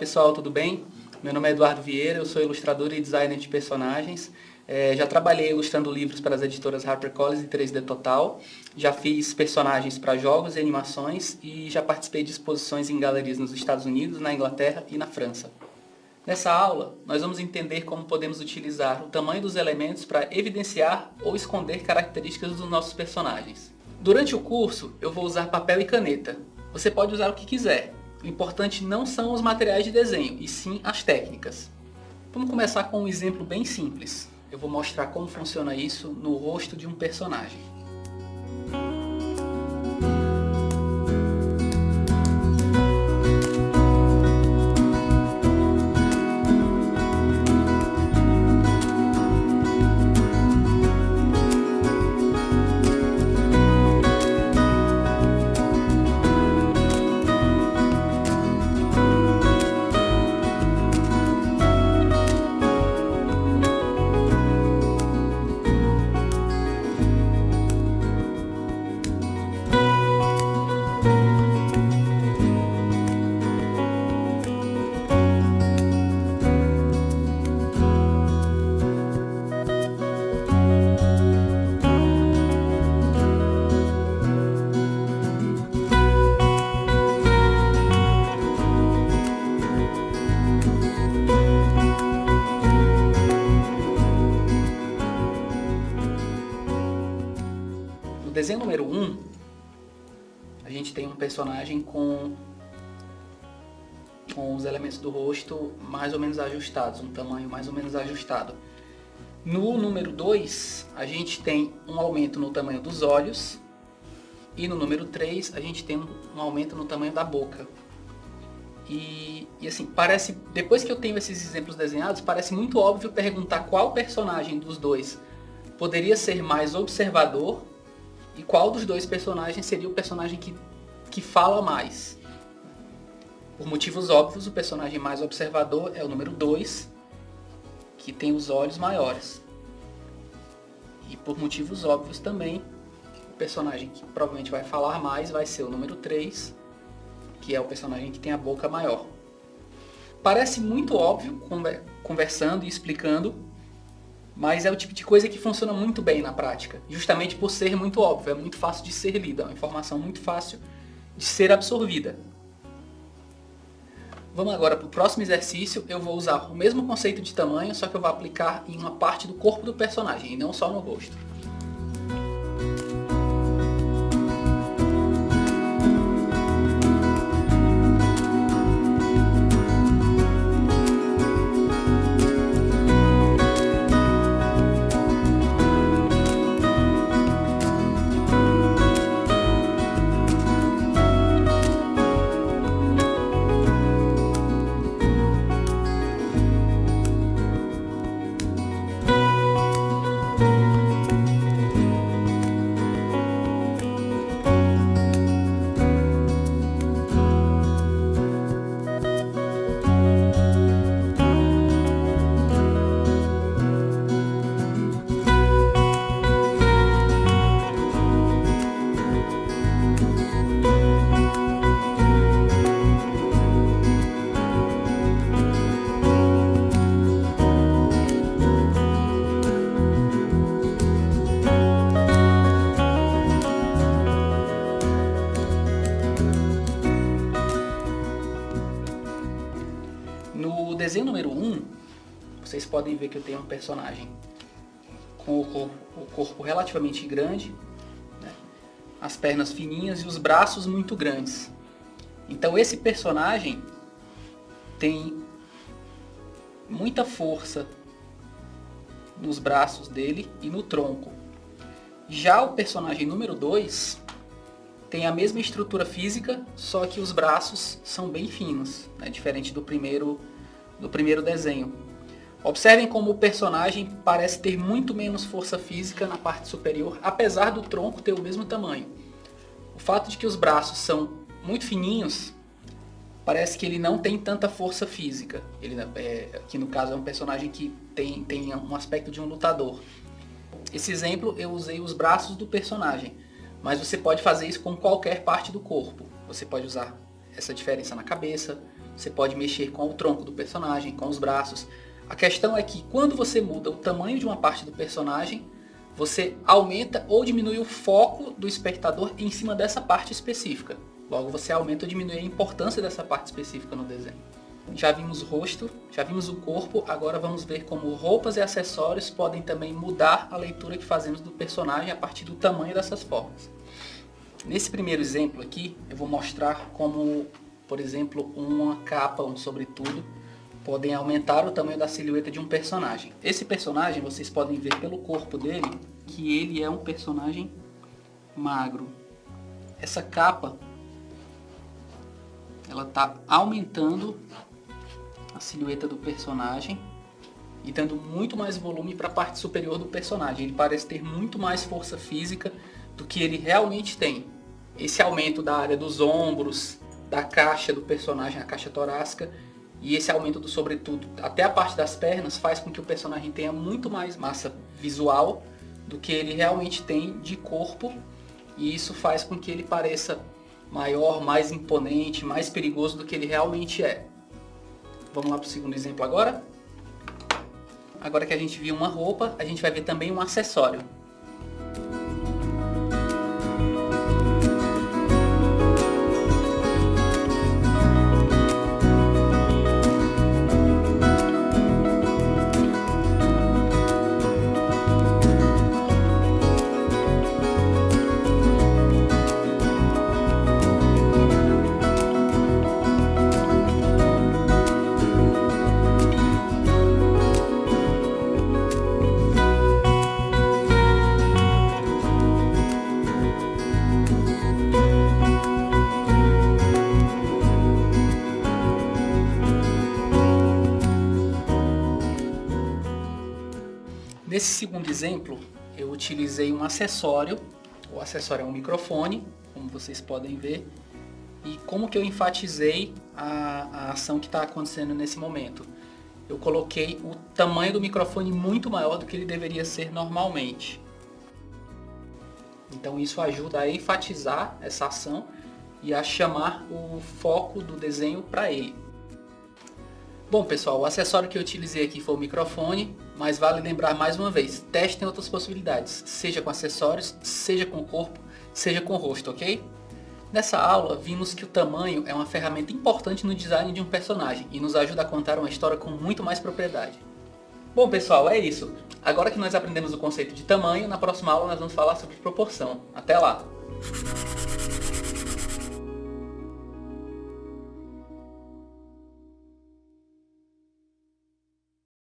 pessoal, tudo bem? Meu nome é Eduardo Vieira, eu sou ilustrador e designer de personagens. Já trabalhei ilustrando livros para as editoras HarperCollins e 3D Total. Já fiz personagens para jogos e animações e já participei de exposições em galerias nos Estados Unidos, na Inglaterra e na França. Nessa aula, nós vamos entender como podemos utilizar o tamanho dos elementos para evidenciar ou esconder características dos nossos personagens. Durante o curso, eu vou usar papel e caneta. Você pode usar o que quiser. O importante não são os materiais de desenho, e sim as técnicas. Vamos começar com um exemplo bem simples. Eu vou mostrar como funciona isso no rosto de um personagem. No desenho número 1, a gente tem um personagem com os elementos do rosto mais ou menos ajustados, um tamanho mais ou menos ajustado. No número 2, a gente tem um aumento no tamanho dos olhos e no número 3, a gente tem um aumento no tamanho da boca. E assim, parece, depois que eu tenho esses exemplos desenhados, parece muito óbvio perguntar qual personagem dos dois poderia ser mais observador e qual dos dois personagens seria o personagem que fala mais. Por motivos óbvios, o personagem mais observador é o número 2, que tem os olhos maiores. E por motivos óbvios também, o personagem que provavelmente vai falar mais vai ser o número 3, que é o personagem que tem a boca maior. Parece muito óbvio conversando e explicando, mas é o tipo de coisa que funciona muito bem na prática, justamente por ser muito óbvio, é muito fácil de ser lida, é uma informação muito fácil de ser absorvida. Vamos agora para o próximo exercício. Eu vou usar o mesmo conceito de tamanho, só que eu vou aplicar em uma parte do corpo do personagem, e não só no rosto. No desenho número 1, vocês podem ver que eu tenho um personagem com o corpo relativamente grande, né? As pernas fininhas e os braços muito grandes. Então esse personagem tem muita força nos braços dele e no tronco. Já o personagem número 2 tem a mesma estrutura física, só que os braços são bem finos, né? Diferente do primeiro desenho. Observem como o personagem parece ter muito menos força física na parte superior, apesar do tronco ter o mesmo tamanho. O fato de que os braços são muito fininhos, parece que ele não tem tanta força física. Ele, aqui no caso é um personagem que tem um aspecto de um lutador. Esse exemplo eu usei os braços do personagem, mas você pode fazer isso com qualquer parte do corpo. Você pode usar essa diferença na cabeça, você pode mexer com o tronco do personagem, com os braços. A questão é que quando você muda o tamanho de uma parte do personagem, você aumenta ou diminui o foco do espectador em cima dessa parte específica. Logo, você aumenta ou diminui a importância dessa parte específica no desenho. Já vimos o rosto, já vimos o corpo, agora vamos ver como roupas e acessórios podem também mudar a leitura que fazemos do personagem a partir do tamanho dessas formas. Nesse primeiro exemplo aqui, eu vou mostrar como, por exemplo, uma capa, um sobretudo, podem aumentar o tamanho da silhueta de um personagem. Esse personagem, vocês podem ver pelo corpo dele, que ele é um personagem magro. Essa capa, ela está aumentando a silhueta do personagem e dando muito mais volume para a parte superior do personagem. Ele parece ter muito mais força física do que ele realmente tem. Esse aumento da área dos ombros, da caixa do personagem, a caixa torácica, e esse aumento do sobretudo até a parte das pernas faz com que o personagem tenha muito mais massa visual do que ele realmente tem de corpo, e isso faz com que ele pareça maior, mais imponente, mais perigoso do que ele realmente é. Vamos lá para o segundo exemplo agora. Agora que a gente viu uma roupa, a gente vai ver também um acessório. Nesse segundo exemplo, eu utilizei um acessório. O acessório é um microfone, como vocês podem ver. E como que eu enfatizei a ação que está acontecendo nesse momento? Eu coloquei o tamanho do microfone muito maior do que ele deveria ser normalmente. Então isso ajuda a enfatizar essa ação e a chamar o foco do desenho para ele. Bom pessoal, o acessório que eu utilizei aqui foi o microfone, mas vale lembrar mais uma vez, testem outras possibilidades, seja com acessórios, seja com o corpo, seja com o rosto, ok? Nessa aula vimos que o tamanho é uma ferramenta importante no design de um personagem e nos ajuda a contar uma história com muito mais propriedade. Bom pessoal, é isso. Agora que nós aprendemos o conceito de tamanho, na próxima aula nós vamos falar sobre proporção. Até lá!